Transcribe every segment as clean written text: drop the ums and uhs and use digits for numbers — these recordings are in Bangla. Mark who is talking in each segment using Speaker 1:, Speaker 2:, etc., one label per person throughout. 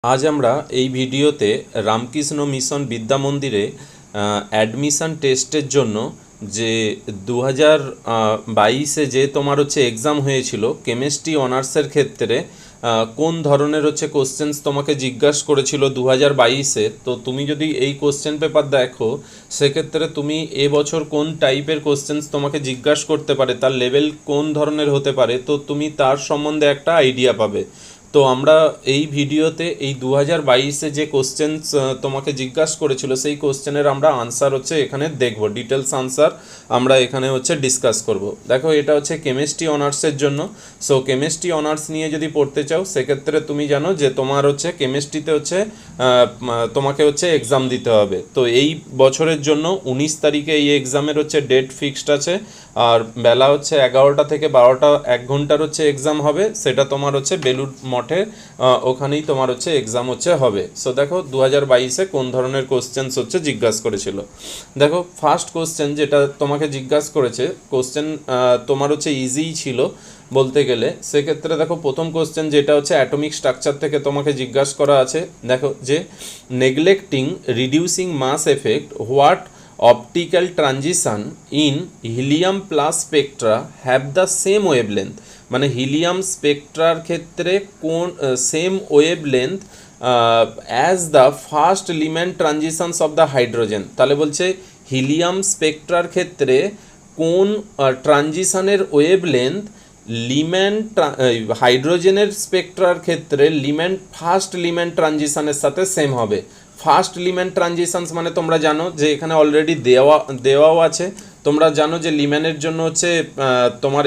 Speaker 1: আজ আমরা এই ভিডিওতে রামকৃষ্ণ মিশন বিদ্যা মন্দিরে অ্যাডমিশন টেস্টের জন্য যে 2022-এ যে তোমার এক্সাম হয়েছিল কেমিস্ট্রি অনার্সের ক্ষেত্রে কোন ধরনের কোশ্চেন্স তোমাকে জিজ্ঞাসা করেছিল 2022-এ। তো তুমি যদি এই কোশ্চেন পেপার দেখো সেক্ষেত্রে তুমি এবছর কোন টাইপের কোশ্চেন্স তোমাকে জিজ্ঞাসা করতে পারে, তার লেভেল কোন ধরনের হতে পারে, তো তুমি তার সম্বন্ধে একটা আইডিয়া পাবে। তো আমরা এই ভিডিওতে এই 2022-এ যে কোশ্চেন্স তোমাকে জিজ্ঞাসা করেছিল সেই কোশ্চেনের আমরা আনসার এখানে দেখব, ডিটেলস আনসার আমরা এখানে ডিসকাস করব। দেখো এটা কেমিস্ট্রি অনার্সের জন্য। সো কেমিস্ট্রি অনার্স নিয়ে যদি পড়তে চাও সেক্ষেত্রে তুমি জানো যে তোমার কেমিস্ট্রিতে তোমাকে এক্সাম দিতে হবে। তো এই বছরের জন্য 19 তারিখে এই এক্সামের ডেট ফিক্সড আছে, আর বেলা 11টা থেকে 12টা 1 ঘন্টার এক্সাম হবে। সেটা তোমার বেলুড় মঠে ওখানেই তোমার এক্সাম হবে। সো দেখো 2022-এ কোন ধরনের কোশ্চেন্স জিজ্ঞাসা করেছিল। দেখো ফার্স্ট কোশ্চেন যেটা তোমাকে জিজ্ঞাসা করেছে, কোশ্চেন তোমার ইজিই ছিল বলতে গেলে। সেক্ষেত্রে দেখো প্রথম কোশ্চেন যেটা অ্যাটমিক স্ট্রাকচার থেকে তোমাকে জিজ্ঞাসা করা আছে। দেখো যে neglecting reducing mass effect what optical transition in helium plus spectra have the same wavelength, মানে হিলিয়াম স্পেকট্রার ক্ষেত্রে কোন same wavelength as the first Lyman transitions of the hydrogen. তাহলে বলছে হিলিয়াম স্পেকট্রার ক্ষেত্রে কোন ট্রানজিশনের ওয়েভলেন্থ লিমেন্ট হাইড্রোজেনের স্পেকট্রার ক্ষেত্রে লিমেন্ট ফার্স্ট লিমেন্ট ট্রানজিশনের সাথে সেম হবে। ফার্স্ট লিমেন্ট ট্রানজিশনস মানে তোমরা জানো যে এখানে অলরেডি দেওয়াও আছে। তোমরা জানো যে লিমেনের জন্য তোমার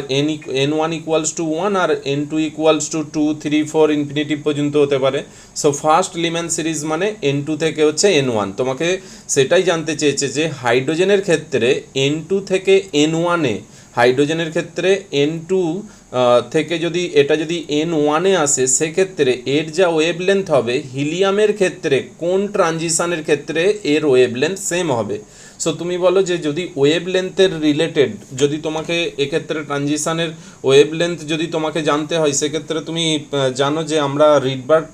Speaker 1: n1 ইকুয়ালস টু 1 আর n2 ইকুয়ালস টু 2 3 4 ইনফিনিটিভ পর্যন্ত হতে পারে। সো ফার্স্ট লিমেন সিরিজ মানে n2 থেকে n1। তোমাকে সেটাই জানতে চেয়েছে যে হাইড্রোজেনের ক্ষেত্রে n2 থেকে n1-এ, হাইড্রোজেনের ক্ষেত্রে n2 থেকে যদি n1-এ আসে সেক্ষেত্রে এর যা ওয়েভলেন্থ হবে হিলিয়ামের ক্ষেত্রে কোন ট্রানজিশনের ক্ষেত্রে এর ওয়েভলেন্থ সেম হবে। সো তুমি বলো যে যদি ওয়েভলেন্থের রিলেটেড যদি তোমাকে এক্ষেত্রে ট্রানজিশনের ওয়েভলেন্থ যদি তোমাকে জানতে হয় সেক্ষেত্রে তুমি জানো যে আমরা রিডবার্গ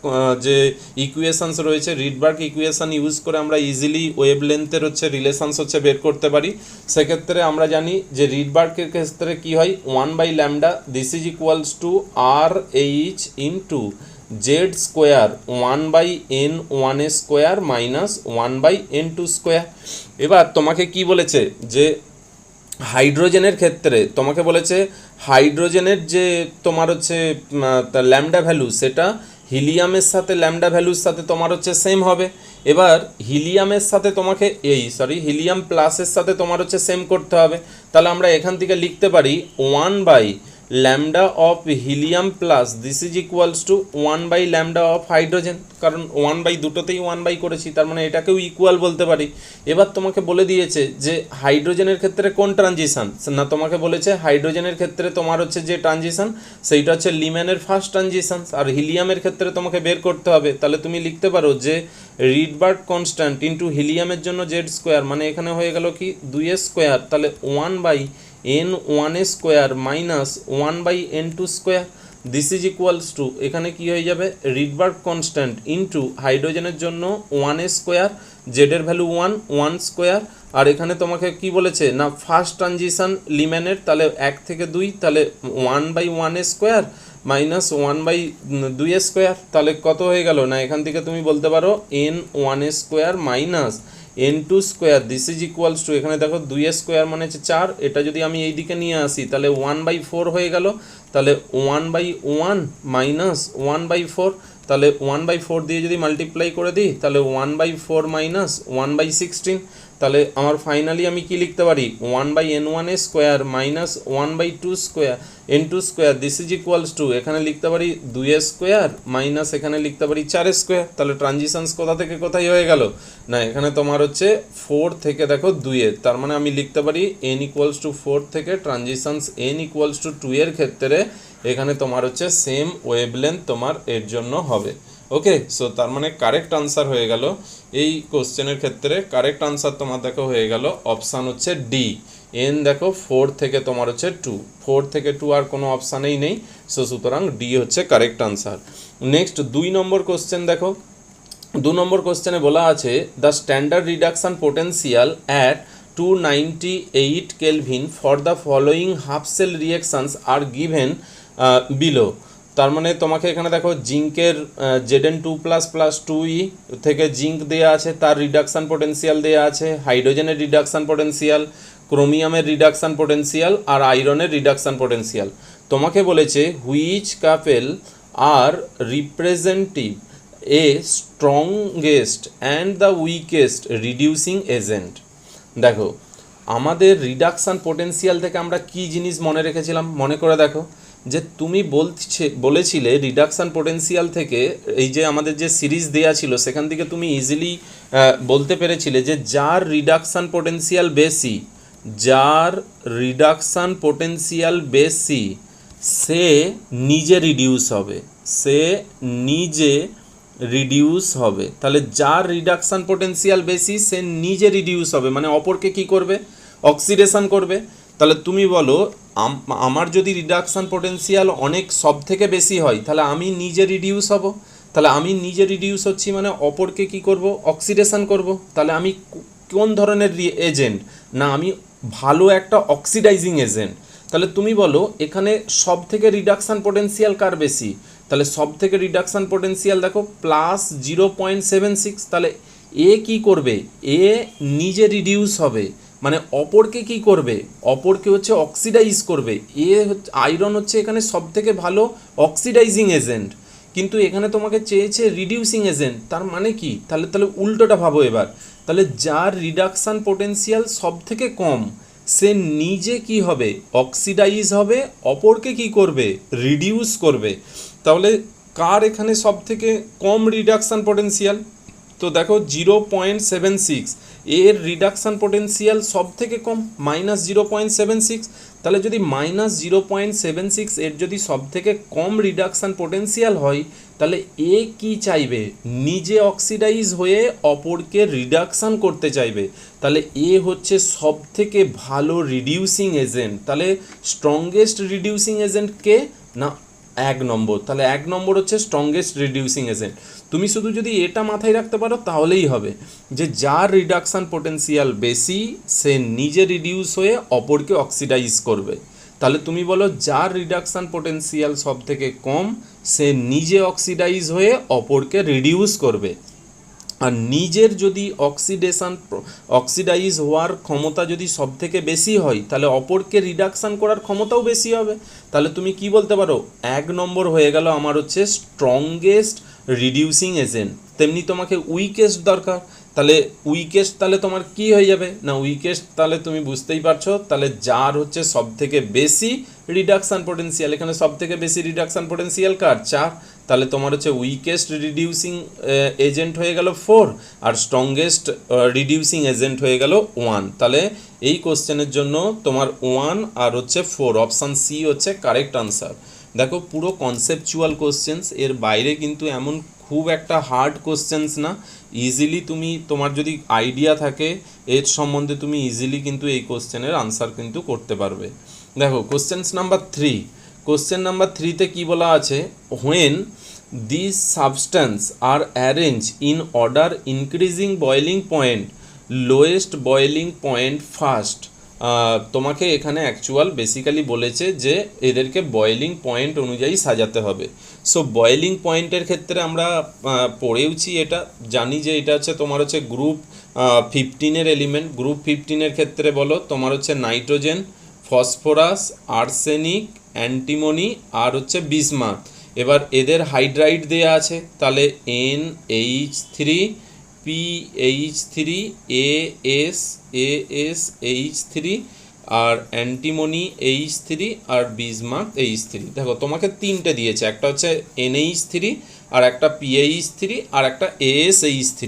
Speaker 1: যে ইকুয়েশনস রয়েছে, রিডবার্গ ইকুয়েশন ইউজ করে আমরা ইজিলি ওয়েভলেন্থের রিলেশনস বের করতে পারি। সেক্ষেত্রে আমরা জানি যে রিডবার্গের ক্ষেত্রে কি হয়, 1/λ this is equals to R H into Z square 1/n1 square minus 1/n2 square. এবার তোমাকে কি বলেছে যে হাইড্রোজেনের ক্ষেত্রে তোমাকে বলেছে হাইড্রোজেনের যে তোমার ল্যামডা ভ্যালু সেটা হিলিয়ামের সাথে ল্যামডা ভ্যালুর সাথে তোমার সেম হবে। এবার হিলিয়ামের সাথে তোমাকে হিলিয়াম প্লাসের সাথে তোমার সেম করতে হবে। তাহলে আমরা এখান থেকে লিখতে পারি 1/λ of helium plus this is equals to 1/λ of hydrogen, কারণ 1/, দুটোতেই 1/, করেছি, তার মানে এটাকেও ইকুয়াল বলতে পারি। এবার তোমাকে বলে দিয়েছে যে হাইড্রোজেনের ক্ষেত্রে কোন ট্রানজিশন, না তোমাকে বলেছে হাইড্রোজেনের ক্ষেত্রে তোমার যে ট্রানজিশন সেইটা লিমেনের ফার্স্ট ট্রানজিশন, আর হিলিয়ামের ক্ষেত্রে তোমাকে বের করতে হবে। তাহলে তুমি লিখতে পারো যে রিডবার্গ কনস্ট্যান্ট ইন্টু হিলিয়ামের জন্য জেড স্কোয়ার, মানে এখানে হয়ে গেল কি 2 স্কোয়ার, তাহলে 1/n1 square minus 1/n2 square this is equals two, এখানে কি হয়ে যাবে রিডবার্গ কনস্ট্যান্ট ইন্টু হাইড্রোজেনের জন্য 1 স্কোয়ার, জেডের ভ্যালু 1 স্কোয়ার, আর এখানে তোমাকে কি বলেছে না ফার্স্ট ট্রানজিশন লিমেনের, তাহলে 1 থেকে 2, তাহলে 1/1 স্কোয়ার মাইনাস 1/2 স্কোয়ার, তাহলে কত হয়ে গেল না এখান থেকে তুমি বলতে পারো n1 square minus n2 square this is equals two, এখানে দেখো 2 স্কোয়ার মানে 4, এটা যদি আমি এই দিকে নিয়ে আসি তাহলে 1/4 হয়ে গেল, তাহলে 1/1 মাইনাস 1/4, তাহলে 1/4 দিয়ে যদি মাল্টিপ্লাই করে দিই তাহলে 1/4 মাইনাস 1/16, তাহলে আমার ফাইনালি আমি কি লিখতে পারি 1/n1 square minus 1/2 square n2 square this is equals two, এখানে লিখতে পারি 2 স্কোয়ার মাইনাস এখানে লিখতে পারি 4 স্কোয়ার। তাহলে ট্রানজিশনস কোথা থেকে কোথায় হয়ে গেল না এখানে তোমার 4 থেকে দেখো 2 এর, তার মানে আমি লিখতে পারি n ইকুয়ালস টু 4 থেকে ট্রানজিশনস n ইকুয়ালস টু 2 এর ক্ষেত্রে এখানে তোমার সেম ওয়েভলেন্থ তোমার এর জন্য হবে। ওকে, সো তার মানে কারেক্ট আনসার হয়ে গেল এই কোশ্চেনের ক্ষেত্রে, কারেক্ট আনসার তোমার দেখো হয়ে গেল অপশান ডি। এন দেখো 4 থেকে তোমার 2, 4 থেকে 2 আর কোনো অপশানেই নেই। সো সুতরাং D correct answer. Next 2 number question দেখো, দু নম্বর কোশ্চেনে বলা আছে the standard reduction potential at 298 kelvin for the following half cell reactions are given below. তার মানে তোমাকে এখানে দেখো জিঙ্কের Zn2++2e থেকে জিঙ্ক দেওয়া আছে, তার রিডাকশান পোটেন্সিয়াল দেওয়া আছে, হাইড্রোজেনের রিডাকশান পোটেন্সিয়াল, ক্রোমিয়ামের রিডাকশান পোটেন্সিয়াল আর আয়রনের রিডাকশান পোটেন্সিয়াল। তোমাকে বলেছে which couple are representative a strongest and the weakest reducing agent. দেখো আমাদের রিডাকশান পোটেন্সিয়াল থেকে আমরা কি জিনিস মনে রেখেছিলাম, মনে করে দেখো যে তুমি বলেছিলে রিডাকশান পোটেন্সিয়াল থেকে এই যে আমাদের যে সিরিজ দেয়া ছিল সেখান থেকে তুমি ইজিলি বলতে পেরেছিলে যে যার রিডাকশান পোটেন্সিয়াল বেশি, যার রিডাকশান পোটেন্সিয়াল বেশি সে নিজে রিডিউস হবে, সে নিজে রিডিউস হবে। তাহলে যার রিডাকশান পোটেন্সিয়াল বেশি সে নিজে রিডিউস হবে, মানে অপরকে কি করবে, অক্সিডেশন করবে। তাহলে তুমি বলো আমার যদি রিডাকশান পোটেন্সিয়াল অনেক সব থেকে বেশি হয় তাহলে আমি নিজে রিডিউস হব, তাহলে আমি নিজে রিডিউস হচ্ছি মানে অপরকে কি করব, অক্সিডেশন করব। তাহলে আমি কোন ধরনের এজেন্ট, না আমি ভালো একটা অক্সিডাইজিং এজেন্ট। তাহলে তুমি বলো এখানে সব থেকে রিডাকশান পোটেন্সিয়াল কার বেশি, তাহলে সব থেকে রিডাকশান পোটেন্সিয়াল দেখো +0.76। তাহলে এ কি করবে, এ নিজে রিডিউস হবে মানে অপরকে কি করবে, অপরকে হচ্ছে অক্সিডাইজ করবে। আয়রন হচ্ছে এখানে সব থেকে ভালো অক্সিডাইজিং এজেন্ট, কিন্তু এখানে তোমাকে চেয়েছে রিডিউসিং এজেন্ট। তার মানে কি, তাহলে উল্টোটা ভাবো এবার। তাহলে যার রিডাকশান পোটেন্সিয়াল সব থেকে কম সে নিজে কি হবে, অক্সিডাইজ হবে, অপরকে কি করবে, রিডিউস করবে। তাহলে কার এখানে সব থেকে কম রিডাকশান পোটেন্সিয়াল, তো দেখো 0.76, এর রিডাকশান পোটেন্সিয়াল সব থেকে কম -0.76। তাহলে যদি -0.76 এর যদি সব থেকে কম রিডাকশান পোটেন্সিয়াল হয় তাহলে এ কি চাইবে, নিজে অক্সিডাইজ হয়ে অপরকে রিডাকশান করতে চাইবে। তাহলে এ হচ্ছে সব থেকে ভালো রিডিউসিং এজেন্ট। তাহলে স্ট্রংগেস্ট রিডিউসিং এজেন্ট কে, না 1 নম্বর। তাহলে 1 নম্বর হচ্ছে স্ট্রংগেস্ট রিডিউসিং এজেন্ট। তুমি শুধু যদি এটা মাথায় রাখতে পারো তাহলেই হবে যে যার রিডাকশান পোটেন্সিয়াল বেশি সে নিজে রিডিউস হয়ে অপরকে অক্সিডাইজ করবে। তাহলে তুমি বলো যার রিডাকশান পোটেন্সিয়াল সব থেকে কম সে নিজে অক্সিডাইজ হয়ে অপরকে রিডিউস করবে। আর নিজের যদি অক্সিডাইজ হওয়ার ক্ষমতা যদি সব থেকে বেশি হয় তাহলে অপরকে রিডাকশান করার ক্ষমতাও বেশি হবে। তাহলে তুমি কি বলতে পারো, 1 নম্বর হয়ে গেল আমার হচ্ছে স্ট্রংগেস্ট রিডিউসিং এজেন্ট। তেমনি তোমাকে উইকেস্ট দরকার, তাহলে উইকেস্ট তাহলে তোমার কি হয়ে যাবে, না উইকেস্ট তাহলে তুমি বুঝতেই পারছো, তাহলে যার হচ্ছে সব থেকে বেশি রিডাকশান পোটেন্সিয়াল, এখানে সব থেকে বেশি রিডাকশান পোটেন্সিয়াল কার, 4। তাহলে তোমার হচ্ছে উইকেস্ট রিডিউসিং এজেন্ট হয়ে গেল 4 আর স্ট্রংগেস্ট রিডিউসিং এজেন্ট হয়ে গেল 1। তাহলে এই কোশ্চেনের জন্য তোমার 1 আর হচ্ছে 4, অপশান সি হচ্ছে কারেক্ট আনসার। দেখো পুরো কনসেপচুয়াল কোশ্চেন্স, এর বাইরে কিন্তু এমন খুব একটা হার্ড কোশ্চেন্স না। ইজিলি তুমি তোমার যদি আইডিয়া থাকে এর সম্বন্ধে তুমি ইজিলি কিন্তু এই কোশ্চেনের আনসার কিন্তু করতে পারবে। দেখো কোশ্চেন্স নাম্বার 3, কোশ্চেন নাম্বার 3তে কি বলা আছে, when this substance are arrange in order increasing boiling point lowest boiling point first. তোমাকে এখানে অ্যাকচুয়াল বেসিক্যালি বলেছে যে এদেরকে বয়েলিং পয়েন্ট অনুযায়ী সাজাতে হবে। সো বয়েলিং পয়েন্টের ক্ষেত্রে আমরা পড়েওছি, এটা জানি যে এটা হচ্ছে তোমার হচ্ছে গ্রুপ 15-এর এলিমেন্ট। গ্রুপ 15-এর ক্ষেত্রে বলো তোমার হচ্ছে নাইট্রোজেন, ফসফরাস, আর্সেনিক, অ্যান্টিমনি আর হচ্ছে বিসমাথ। এবার এদের হাইড্রাইড দেয়া আছে, তাহলে NH3 PH3 ASH3 আর অ্যান্টিমনি H3 আর বিসমাথ H3। দেখো তোমাকে 3টে দিয়েছে, একটা হচ্ছে NH3 আর একটা PH3 আর একটা ASH3।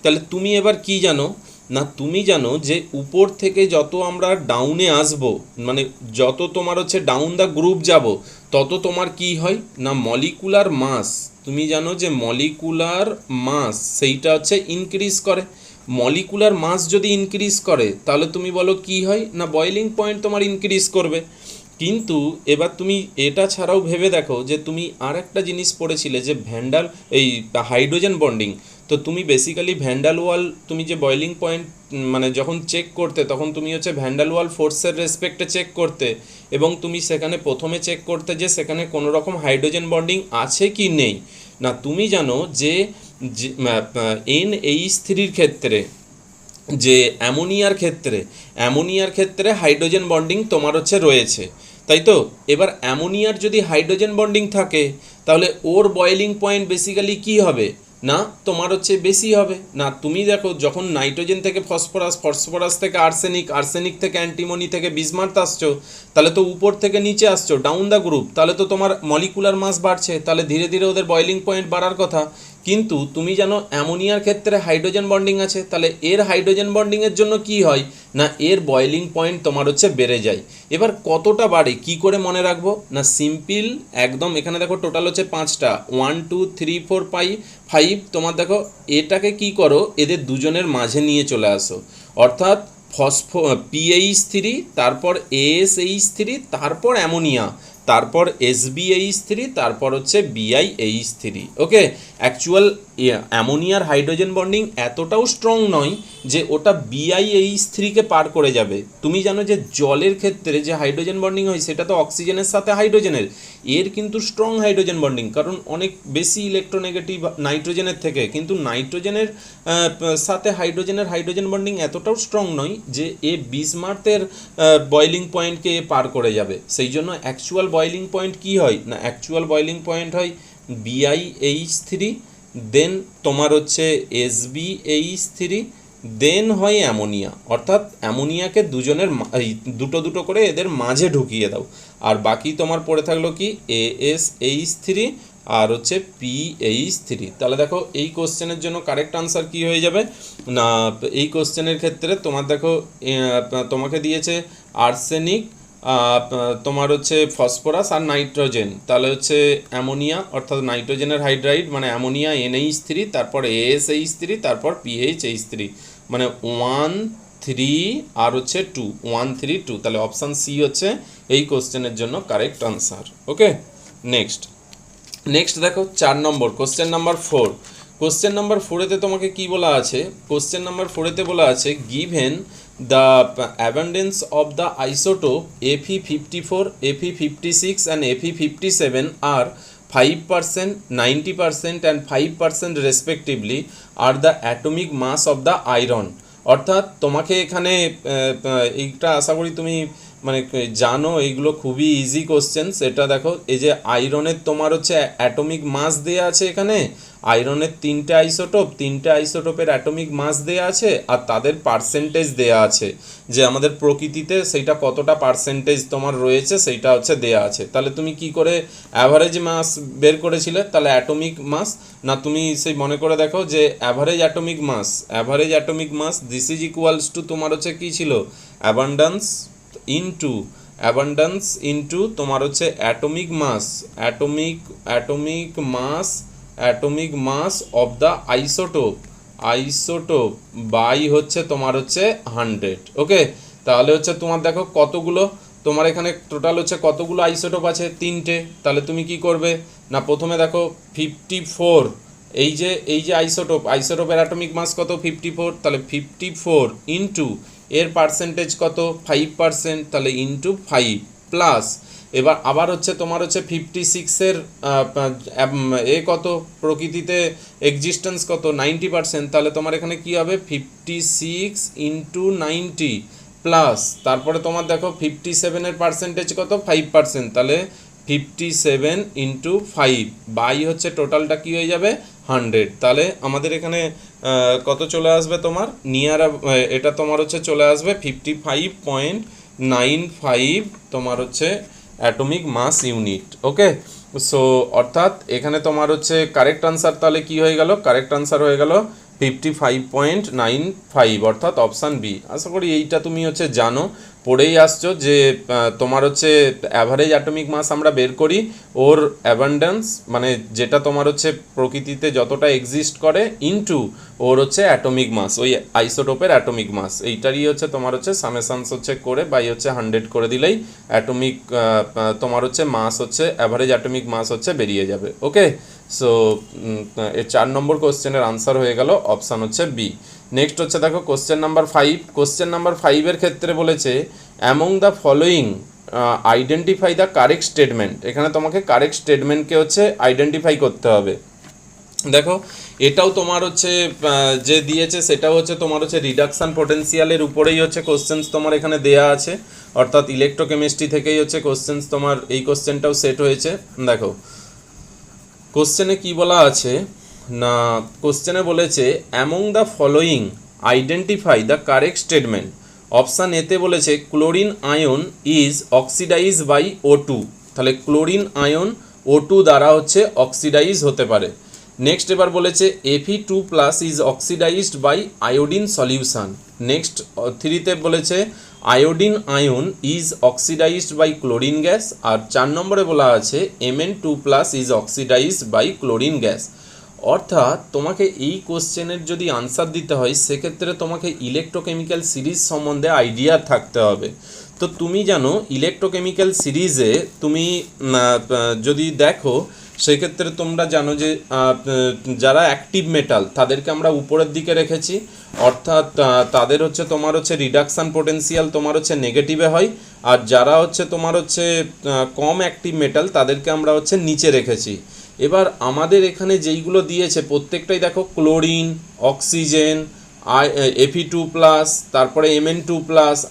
Speaker 1: তাহলে তুমি এবার কি জানো, না তুমি জানো যে উপর থেকে যত আমরা ডাউনে আসব, মানে যত তোমার হচ্ছে ডাউন দ্য গ্রুপ যাব তত তোমার কি হয়, না মলিকুলার মাস, তুমি জানো যে মলিকুলার মাস সেইটা হচ্ছে ইনক্রিজ করে। মলিকুলার মাস যদি ইনক্রিজ করে তাহলে তুমি বলো কি হয়, না বয়েলিং পয়েন্ট তোমার ইনক্রিজ করবে। কিন্তু এবার তুমি এটা ছাড়াও ভেবে দেখো যে তুমি আর একটা জিনিস পড়েছিলে যে ভ্যান্ডাল এই হাইড্রোজেন বন্ডিং। তো তুমি বেসিক্যালি ভ্যান্ডাল ওয়াল, তুমি যে বয়লিং পয়েন্ট মানে যখন চেক করতে তখন তুমি হচ্ছে ভ্যান্ডাল ওয়াল ফোর্সের রেসপেক্টে চেক করতে, এবং তুমি সেখানে প্রথমে চেক করতে যে সেখানে কোনো রকম হাইড্রোজেন বন্ডিং আছে কি নেই। না তুমি জানো যে NH3-র ক্ষেত্রে, যে অ্যামোনিয়ার ক্ষেত্রে হাইড্রোজেন বন্ডিং তোমার হচ্ছে রয়েছে, তাই তো। এবার অ্যামোনিয়ার যদি হাইড্রোজেন বন্ডিং থাকে তাহলে ওর বয়েলিং পয়েন্ট বেসিক্যালি কী হবে, না তোমার হচ্ছে বেশি হবে। না তুমি দেখো যখন নাইট্রোজেন থেকে ফসফরাস, ফসফরাস থেকে আর্সেনিক, আর্সেনিক থেকে অ্যান্টিমনি থেকে বিসমার্থ আসছো, তাহলে তো উপর থেকে নিচে আসছো, ডাউন দ্য গ্রুপ, তাহলে তো তোমার মলিকুলার মাস বাড়ছে, তাহলে ধীরে ধীরে ওদের বয়েলিং পয়েন্ট বাড়ার কথা। কিন্তু তুমি জানো অ্যামোনিয়ার ক্ষেত্রে হাইড্রোজেন বন্ডিং আছে, তাহলে এর হাইড্রোজেন বন্ডিংয়ের জন্য কি হয়, না এর বয়েলিং পয়েন্ট তোমার হচ্ছে বেড়ে যায়। এবার কতটা বাড়ে কি করে মনে রাখবো, না সিম্পল একদম, এখানে দেখো টোটাল হচ্ছে 5টা, 1 2 3 4 5, তোমার দেখো এটাকে কি করো, এদের দুজনের মাঝে নিয়ে চলে আসো, অর্থাৎ PH3, তারপর ASH3, তারপর অ্যামোনিয়া, তারপর SbH3, তারপর হচ্ছে BiH3। ওকে, অ্যাকচুয়াল অ্যামোনিয়ার হাইড্রোজেন বন্ডিং এতটাও স্ট্রং নয় যে ওটা BiH3-কে পার করে যাবে। তুমি জানো যে জলের ক্ষেত্রে যে হাইড্রোজেন বন্ডিং হয় সেটা তো অক্সিজেনের সাথে হাইড্রোজেনের, এর কিন্তু স্ট্রং হাইড্রোজেন বন্ডিং, কারণ অনেক বেশি ইলেকট্রোনেগেটিভ নাইট্রোজেনের থেকে, কিন্তু নাইট্রোজেনের সাথে হাইড্রোজেন বন্ডিং এতটাও স্ট্রং নয় যে এ বিসমার্থের বয়েলিং পয়েন্টকে পার করে যাবে। সেই জন্য অ্যাকচুয়াল বয়েলিং পয়েন্ট কি হয়, না অ্যাকচুয়াল বয়েলিং পয়েন্ট হয় BiH3, দেন তোমার হচ্ছে SbH3, দেন হয় অ্যামোনিয়া, অর্থাৎ অ্যামোনিয়াকে দুজনের দুটো করে এদের মাঝে ঢুকিয়ে দাও, আর বাকি তোমার পড়ে থাকলো কি ASH3 আর হচ্ছে PH3। তাহলে দেখো এই কোশ্চেনের জন্য কারেক্ট আনসার কি হয়ে যাবে, না এই কোশ্চেনের ক্ষেত্রে তোমার দেখো তোমাকে দিয়েছে আর্সেনিক, তোমার হচ্ছে ফসফরাস আর নাইট্রোজেন, তাহলে হচ্ছে অ্যামোনিয়া অর্থাৎ নাইট্রোজেনের হাইড্রাইড মানে অ্যামোনিয়া NH3, তারপর ASH3, তারপর PHH3, মানে 1 3 আর হচ্ছে 2, 1 3 2, তাহলে অপশান সি হচ্ছে এই কোশ্চেনের জন্য কারেক্ট আনসার। ওকে, নেক্সট দেখো 4 নম্বর, কোশ্চেন নাম্বার 4। কোশ্চেন নাম্বার 4-এতে তোমাকে কি বলা আছে, কোশ্চেন নাম্বার 4-এতে বলা আছে given the abundance of the isotope Fe54, Fe56 and Fe57 are 5%, 90% and 5% respectively are the atomic mass of the iron. অর্থাৎ তোমাকে এখানে এইটা আশা করি তুমি মানে জানো, এইগুলো খুবই ইজি কোশ্চেন। সেটা দেখো এই যে আয়রনের তোমার হচ্ছে অ্যাটমিক মাস দেয়া আছে, এখানে আয়রনের 3টে আইসোটোপের অ্যাটমিক মাস দেয়া আছে, আর তাদের পার্সেন্টেজ দেয়া আছে যে আমাদের প্রকৃতিতে সেইটা কতটা পার্সেন্টেজ তোমার রয়েছে সেইটা হচ্ছে দেয়া আছে। তাহলে তুমি কি করে অ্যাভারেজ মাস বের করেছিলে, তাহলে অ্যাটমিক মাস, না তুমি সেই মনে করে দেখো যে average atomic mass this is equals to তোমার হচ্ছে কী ছিল, অ্যাবান্ডেন্স ইনটু তোমার হচ্ছে atomic mass of the isotope by হচ্ছে তোমার হচ্ছে 100। ওকে, তাহলে হচ্ছে তোমার দেখো কতগুলো তোমার এখানে টোটাল হচ্ছে কতগুলো আইসোটোপ আছে, 3টে। তাহলে তুমি কি করবে, না প্রথমে দেখো 54, এই যে আইসোটোপের অ্যাটমিক মাস কত 54, তাহলে 54 ইনটু এর পার্সেন্টেজ কত 5%, তাহলে ইনটু 5 প্লাস এবার আবার হচ্ছে তোমার হচ্ছে 56-এর কত প্রকৃতিতে এক্সিস্টেন্স কত 90%, তাহলে তোমার এখানে কি হবে 56 ইনটু 90 প্লাস তারপরে তোমার দেখো 57-এর পার্সেন্টেজ কত 5%, তাহলে 57 ইন্টু 5 বাই হচ্ছে টোটালটা কি হয়ে যাবে 100। তাহলে আমাদের এখানে কত চলে আসবে তোমার নিয়ার, এটা তোমার হচ্ছে চলে আসবে 55.95 তোমার হচ্ছে অ্যাটমিক মাস ইউনিট। ওকে, সো অর্থাৎ এখানে তোমার হচ্ছে কারেক্ট আনসার তাহলে কি হয়ে গেল, কারেক্ট আনসার হয়ে গেল 55.95 অর্থাৎ অপশান বি। আশা করি এইটা তুমি হচ্ছে জানো, পড়েই আসছো যে তোমার হচ্ছে অ্যাভারেজ অ্যাটমিক মাস আমরা বের করি ওর অ্যাবান্ডেন্স মানে যেটা তোমার হচ্ছে প্রকৃতিতে যতটা এক্সিস্ট করে ইনটু ওর হচ্ছে অ্যাটমিক মাস, ওই আইসোটোপের অ্যাটমিক মাস, এইটারই হচ্ছে তোমার হচ্ছে সামেশানস হচ্ছে করে বাই হচ্ছে 100 করে দিলেই অ্যাটমিক তোমার হচ্ছে মাস হচ্ছে অ্যাভারেজ অ্যাটমিক মাস হচ্ছে বেরিয়ে যাবে। ওকে, সো এর 4 নম্বর কোশ্চেনের আনসার হয়ে গেল অপশান হচ্ছে বি। নেক্সট হচ্ছে দেখো কোশ্চেন নাম্বার 5। কোশ্চেন নাম্বার 5-এর ক্ষেত্রে বলেছে among the following identify the correct statement. এখানে তোমাকে কারেক্ট স্টেটমেন্টকে হচ্ছে আইডেন্টিফাই করতে হবে। দেখো এটাও তোমার হচ্ছে যে দিয়েছে সেটাও হচ্ছে তোমার হচ্ছে রিডাকশান পোটেনশিয়ালের উপরেই হচ্ছে কোশ্চেন্স তোমার এখানে দেয়া আছে, অর্থাৎ ইলেকট্রোকেমিস্ট্রি থেকেই হচ্ছে কোশ্চেন্স তোমার এই কোশ্চেনটাও সেট হয়েছে। দেখো কোশ্চেনে কি বলা আছে না, কোশ্চেনে বলেছে among the following identify the correct statement. Option এতে বলেছে chlorine ion is oxidise by O2। তাহলে ক্লোরিন আয়ন O2 দ্বারা হচ্ছে অক্সিডাইজ হতে পারে। নেক্সট এবার বলেছে Fe2+ is oxidised by iodine solution. Next 3তে বলেছে iodine ion is oxidised by chlorine gas. আর 4 নম্বরে বলা আছে Mn2+ is oxidised by chlorine gas. অর্থাৎ তোমাকে এই কোশ্চেনের যদি আনসার দিতে হয় সেক্ষেত্রে তোমাকে ইলেকট্রোকেমিক্যাল সিরিজ সম্বন্ধে আইডিয়া থাকতে হবে। তো তুমি জানো ইলেকট্রোকেমিক্যাল সিরিজে তুমি যদি দেখো সেক্ষেত্রে তোমরা জানো যে যারা অ্যাক্টিভ মেটাল তাদেরকে আমরা উপরের দিকে রেখেছি, অর্থাৎ তাদের হচ্ছে তোমার হচ্ছে রিডাকশান পোটেনশিয়াল তোমার হচ্ছে নেগেটিভে হয়। আর যারা হচ্ছে তোমার হচ্ছে কম অ্যাক্টিভ মেটাল তাদেরকে আমরা হচ্ছে নিচে রেখেছি। এবার আমাদের এখানে যেইগুলো দিয়েছে প্রত্যেকটাই দেখো ক্লোরিন, অক্সিজেন, Fe2+, তারপরে Mn2+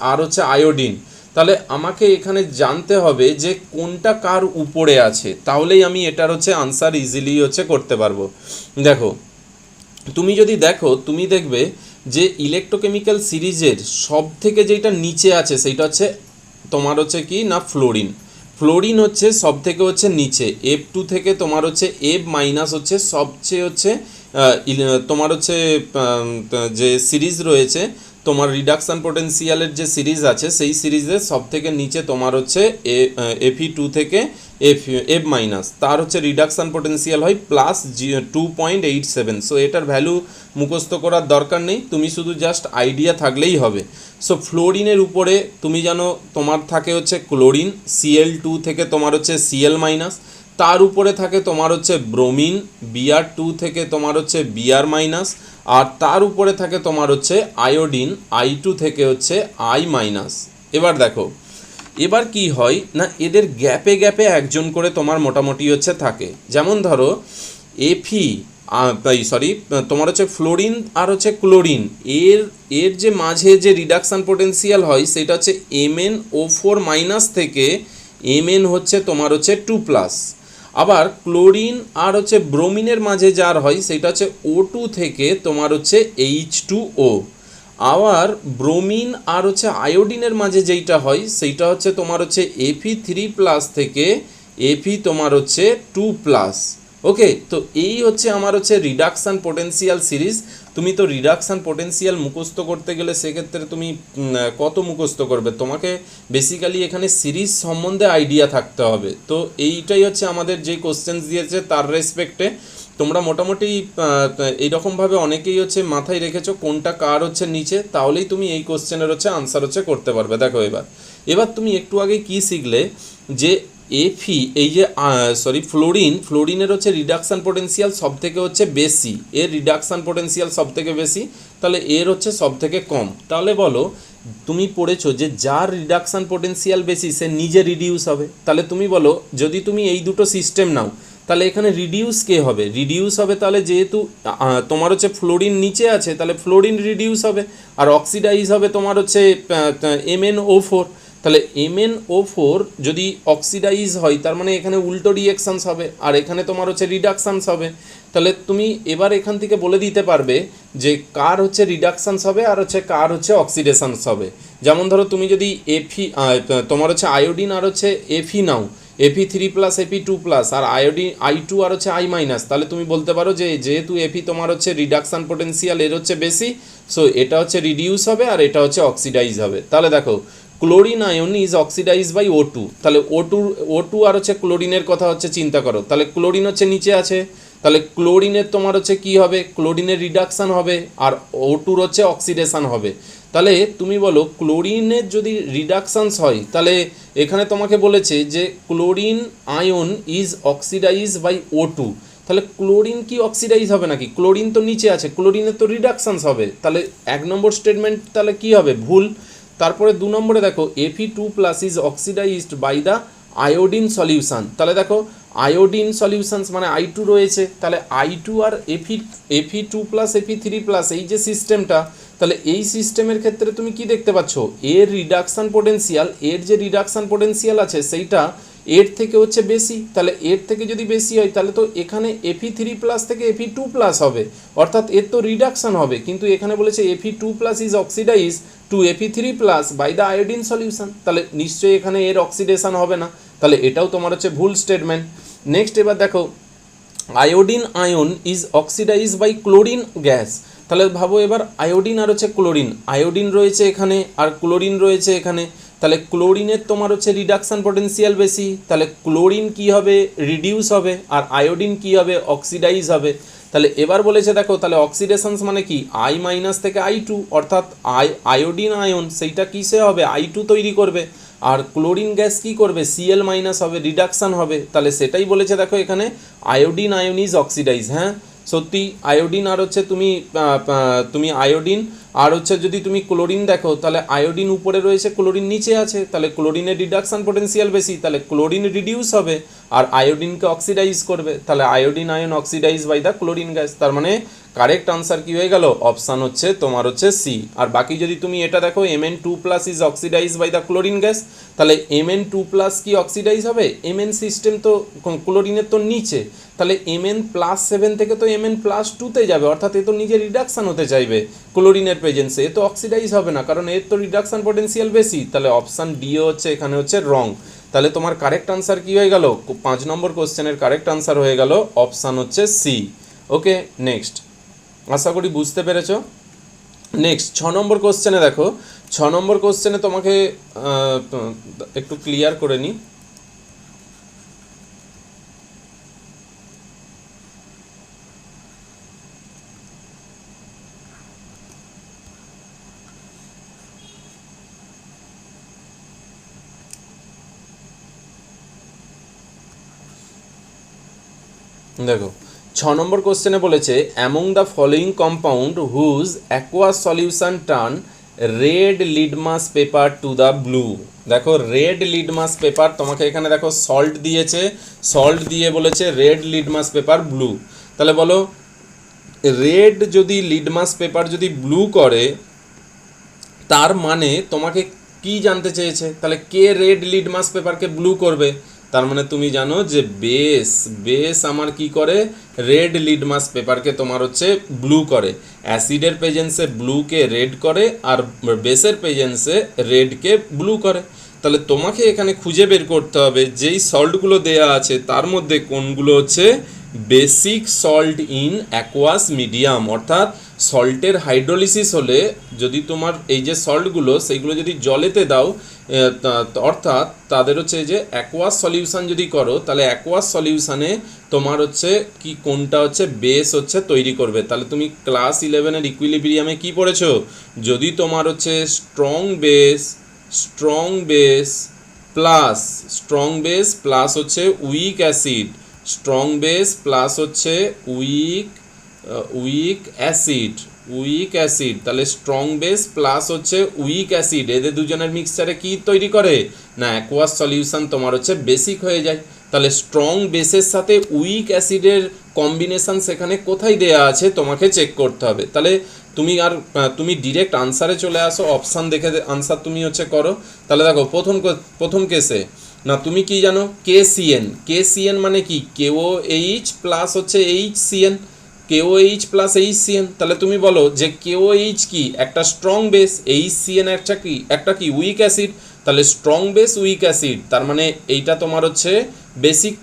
Speaker 1: আর হচ্ছে আয়োডিন। তাহলে আমাকে এখানে জানতে হবে যে কোনটা কার উপরে আছে, তাহলেই আমি এটার হচ্ছে আনসার ইজিলি হচ্ছে করতে পারবো। দেখো তুমি যদি দেখো তুমি দেখবে যে ইলেকট্রোকেমিক্যাল সিরিজের সব থেকে যেটা নিচে আছে সেইটা হচ্ছে তোমার হচ্ছে কি না ফ্লোরিন। ফ্লোরিন হচ্ছে সব থেকে হচ্ছে নিচে, F2 থেকে তোমার হচ্ছে F- হচ্ছে সবচেয়ে হচ্ছে তোমার হচ্ছে যে সিরিজ রয়েছে তোমার রিডাকশান পোটেনশিয়ালের যে সিরিজ আছে সেই সিরিজের সব থেকে নিচে তোমার হচ্ছে Fe2 থেকে F- তার হচ্ছে রিডাকশান পোটেনশিয়াল হয় +2.87। সো এটার ভ্যালু মুখস্থ করার দরকার নেই, তুমি শুধু জাস্ট আইডিয়া থাকলেই হবে। সো ফ্লোরিনের উপরে তুমি জানো তোমার থাকে হচ্ছে ক্লোরিন, Cl2 থেকে তোমার হচ্ছে Cl-, তার উপরে থাকে তোমার হচ্ছে ব্রোমিন, Br2 থেকে তোমার হচ্ছে Br-, আর তার উপরে থাকে তোমার হচ্ছে আয়োডিন, I2 থেকে হচ্ছে I-। এবার দেখো এবার কি হয় না এদের গ্যাপে গ্যাপে একজন করে তোমার মোটামুটি হচ্ছে থাকে। যেমন ধরো তোমার হচ্ছে ফ্লোরিন আর হচ্ছে ক্লোরিন এর যে মাঝে যে রিডাকশান পোটেনশিয়াল হয় সেটা হচ্ছে MnO4- থেকে Mn হচ্ছে তোমার হচ্ছে 2+। আবার ক্লোরিন আর হচ্ছে ব্রোমিনের মাঝে যার হয় সেটা হচ্ছে O2 থেকে তোমার হচ্ছে H2O। আবার ব্রোমিন আর হচ্ছে আয়োডিনের মাঝে যেইটা হয় সেইটা হচ্ছে তোমার হচ্ছে Fe3+ থেকে Fe তোমার হচ্ছে 2+। ওকে, তো এই হচ্ছে আমার হচ্ছে রিডাকশান পোটেনশিয়াল সিরিজ। তুমি তো রিডাকশান পোটেনশিয়াল মুখস্থ করতে গেলে সেক্ষেত্রে তুমি কত মুখস্থ করবে, তোমাকে বেসিক্যালি এখানে সিরিজ সম্বন্ধে আইডিয়া থাকতে হবে। তো এইটাই হচ্ছে আমাদের যে কোশ্চেন্স দিয়েছে তার রেসপেক্টে তোমরা মোটামুটি এইরকমভাবে অনেকেই হচ্ছে মাথায় রেখেছো কোনটা কার হচ্ছে নিচে, তাহলেই তুমি এই কোশ্চেনের হচ্ছে আনসার হচ্ছে করতে পারবে। দেখো এবার তুমি একটু আগে কি শিখলে যে এই যে ফ্লোরিনের হচ্ছে রিডাকশান পোটেনশিয়াল সব থেকে হচ্ছে বেশি, এর রিডাকশান পোটেনশিয়াল সব থেকে বেশি, তাহলে এর হচ্ছে সব থেকে কম। তাহলে বলো তুমি পড়েছো যে যার রিডাকশান পোটেনশিয়াল বেশি সে নিজে রিডিউস হবে। তাহলে তুমি বলো যদি তুমি এই দুটো সিস্টেম নাও তাহলে এখানে রিডিউস কে হবে, রিডিউস হবে তাহলে যেহেতু তোমার হচ্ছে ফ্লোরিন নিচে আছে তাহলে ফ্লোরিন রিডিউস হবে, আর অক্সিডাইজ হবে তোমার হচ্ছে MnO4। তাহলে MnO4 যদি অক্সিডাইজ হয় তার মানে এখানে উল্টো রিঅ্যাকশানস হবে আর এখানে তোমার হচ্ছে রিডাকশানস হবে। তাহলে তুমি এবার এখান থেকে বলে দিতে পারবে যে কার হচ্ছে রিডাকশানস হবে আর হচ্ছে কার হচ্ছে অক্সিডেশনস হবে। যেমন ধরো তুমি যদি তোমার হচ্ছে আয়োডিন আর হচ্ছে Fe নাও, Fe3+ Fe2+ আর আয়োডিন I2 আর হচ্ছে I-, তাহলে তুমি বলতে পারো যে যেহেতু Fe তোমার হচ্ছে রিডাকশান পোটেনশিয়াল এর হচ্ছে বেশি, সো এটা হচ্ছে রিডিউস হবে আর এটা হচ্ছে অক্সিডাইজ হবে। তাহলে দেখো chlorine ion is oxidise by O2, তাহলে O2 আর হচ্ছে ক্লোরিনের কথা হচ্ছে চিন্তা করো, তাহলে ক্লোরিন হচ্ছে নিচে আছে, তাহলে ক্লোরিনের তোমার হচ্ছে কি হবে, ক্লোরিনের রিডাকশান হবে আর O2 হচ্ছে অক্সিডেশন হবে। তাহলে তুমি বলো ক্লোরিনের যদি রিডাকশানস হয় তাহলে এখানে তোমাকে বলেছে যে chlorine ion is oxidise by O2, তাহলে ক্লোরিন কি অক্সিডাইজ হবে নাকি? ক্লোরিন তো নিচে আছে, ক্লোরিনের তো রিডাকশানস হবে, তাহলে 1 নম্বর স্টেটমেন্ট তাহলে কি হবে? ভুল। তারপরে 2 নম্বরে দেখো Fe2+ is oxidised by the iodine solution. তাহলে দেখো আয়োডিন সলিউশনস মানে I2 রয়েছে, তাহলে I2 আর Fe2+ Fe3+ এই যে সিস্টেমটা, তাহলে এই সিস্টেমের ক্ষেত্রে তুমি কি দেখতে পাচ্ছ? এর রিডাকশান পোটেনশিয়াল, এর যে রিডাকশান পোটেনশিয়াল আছে সেইটা এর থেকে হচ্ছে বেশি। তাহলে এর থেকে যদি বেশি হয় তাহলে তো এখানে Fe3+ থেকে Fe2+ হবে, অর্থাৎ এর তো রিডাকশান হবে। কিন্তু এখানে বলেছে Fe2+ is oxidise to Fe3+ by the iodine solution, তাহলে নিশ্চয়ই এখানে এর অক্সিডেশন হবে না, তাহলে এটাও তোমার হচ্ছে ভুল স্টেটমেন্ট। নেক্সট এবার দেখো iodine ion is oxidise by chlorine gas. তাহলে ভাবো এবার আয়োডিন আর হচ্ছে ক্লোরিন, আয়োডিন রয়েছে এখানে আর ক্লোরিন রয়েছে এখানে, তাহলে ক্লোরিনের তোমার হচ্ছে রিডাকশান পোটেনশিয়াল বেশি, তাহলে ক্লোরিন কি হবে? রিডিউস হবে, আর আয়োডিন কি হবে? অক্সিডাইজ হবে। তাহলে এবার বলেছে দেখো তাহলে অক্সিডেশনস মানে কি? I- থেকে I2, অর্থাৎ আয়োডিন আয়ন সেইটা কিসে হবে? I2 তৈরি করবে, আর ক্লোরিন গ্যাস কি করবে? Cl- হবে, রিডাকশান হবে। তাহলে সেটাই বলেছে দেখো এখানে আয়োডিন আয়ন ইজ অক্সিডাইজ। হ্যাঁ সত্যি, আয়োডিন আর হচ্ছে তুমি আয়োডিন আর হচ্ছে যদি তুমি ক্লোরিন দেখো তাহলে আয়োডিন উপরে রয়েছে, ক্লোরিন নিচে আছে, তাহলে ক্লোরিনের রিডাকশান পোটেনশিয়াল বেশি, তাহলে ক্লোরিন রিডিউস হবে আর আয়োডিনকে অক্সিডাইজ করবে, তাহলে iodine ion oxidise by the chlorine gas. তার মানে কারেক্ট আনসার কি হয়ে গেল? অপশান হচ্ছে তোমার হচ্ছে সি। আর বাকি যদি তুমি এটা দেখো Mn2+ is oxidise by the chlorine gas, তাহলে Mn2+ কি অক্সিডাইজ হবে? Mn সিস্টেম তো ক্লোরিনের তো নিচে, তাহলে Mn+7 থেকে তো Mn+2 যাবে, অর্থাৎ এ তো নিজে রিডাকশান হতে চাইবে ক্লোরিনের প্রেজেন্সে, এ তো অক্সিডাইজ হবে না, কারণ এর তো রিডাকশান পোটেনশিয়াল বেশি। তাহলে অপশান ডিও হচ্ছে এখানে হচ্ছে রং। তাহলে তোমার কারেক্ট আনসার কি হয়ে গেল? 5 নম্বর কোশ্চেনের কারেক্ট আনসার হয়ে গেল অপশান হচ্ছে সি। ওকে নেক্সট, আশা করি বুঝতে পেরেছো। নেক্সট 6 নম্বর কোশ্চেনে দেখো, 6 নম্বর কোশ্চেনে তোমাকে একটু ক্লিয়ার করে নিই। দেখো 6 নম্বর কোশ্চেনে বলেছে among the following compound whose aqueous solution turn red litmus paper to the blue. দেখো রেড লিডমাস পেপার, তোমাকে এখানে দেখো সল্ট দিয়েছে, সল্ট দিয়ে বলেছে রেড লিডমাস পেপার ব্লু। তাহলে বলো রেড যদি লিডমাস পেপার যদি ব্লু করে তার মানে তোমাকে কি জানতে চেয়েছে? তাহলে কে রেড লিডমাস পেপারকে ব্লু করবে? তার মানে তুমি জানো যে বেস আমার কি করে? রেড লিডমাস পেপারকে তোমার হচ্ছে ব্লু করে। অ্যাসিডের প্রেজেন্সে ব্লুকে রেড করে আর বেসের প্রেজেন্সে রেডকে ব্লু করে। তাহলে তোমাকে এখানে খুঁজে বের করতে হবে যেই সল্টগুলো দেয়া আছে তার মধ্যে কোনগুলো হচ্ছে basic salt in aqueous medium, অর্থাৎ সল্টের হাইড্রোলিসিস হলে যদি তোমার এই যে সল্টগুলো সেইগুলো যদি জলেতে দাও, অর্থাৎ তাদের হচ্ছে যে অ্যাকোয়াস সলিউশন যদি করো তাহলে অ্যাকোয়াস সলিউশনে তোমার হচ্ছে কি কোনটা হচ্ছে বেস হচ্ছে তৈরি করবে। তাহলে তুমি ক্লাস 11-এর ইকুইলিব্রিয়ামে কি পড়েছো? যদি তোমার হচ্ছে স্ট্রং বেস প্লাস হচ্ছে week acid, strong base plus হচ্ছে উইক অ্যাসিড, তাহলে স্ট্রং বেস প্লাস হচ্ছে উইক অ্যাসিড, এদের দুজনের মিক্সচারে কি তৈরি করে না অ্যাকোয়াস সলিউশন তোমার হচ্ছে বেসিক হয়ে যায়। তাহলে স্ট্রং বেসের সাথে উইক অ্যাসিডের কম্বিনেশন সেখানে কোথায় দেয়া আছে তোমাকে চেক করতে হবে। তাহলে তুমি ডিরেক্ট আনসারে চলে আসো, অপশান দেখে আনসার তুমি হচ্ছে করো। তাহলে দেখো প্রথম কেসে না তুমি কি জানো? কেসিএন মানে কি? KOH প্লাস হচ্ছে HCN, KOH প্লাস HCN। তাহলে তুমি বলো যে KOH কি? একটা স্ট্রং বেস, HCN একটা কি উইক অ্যাসিড। তাহলে স্ট্রং বেস উইক অ্যাসিড, তার মানে এইটা তোমার হচ্ছে বেসিক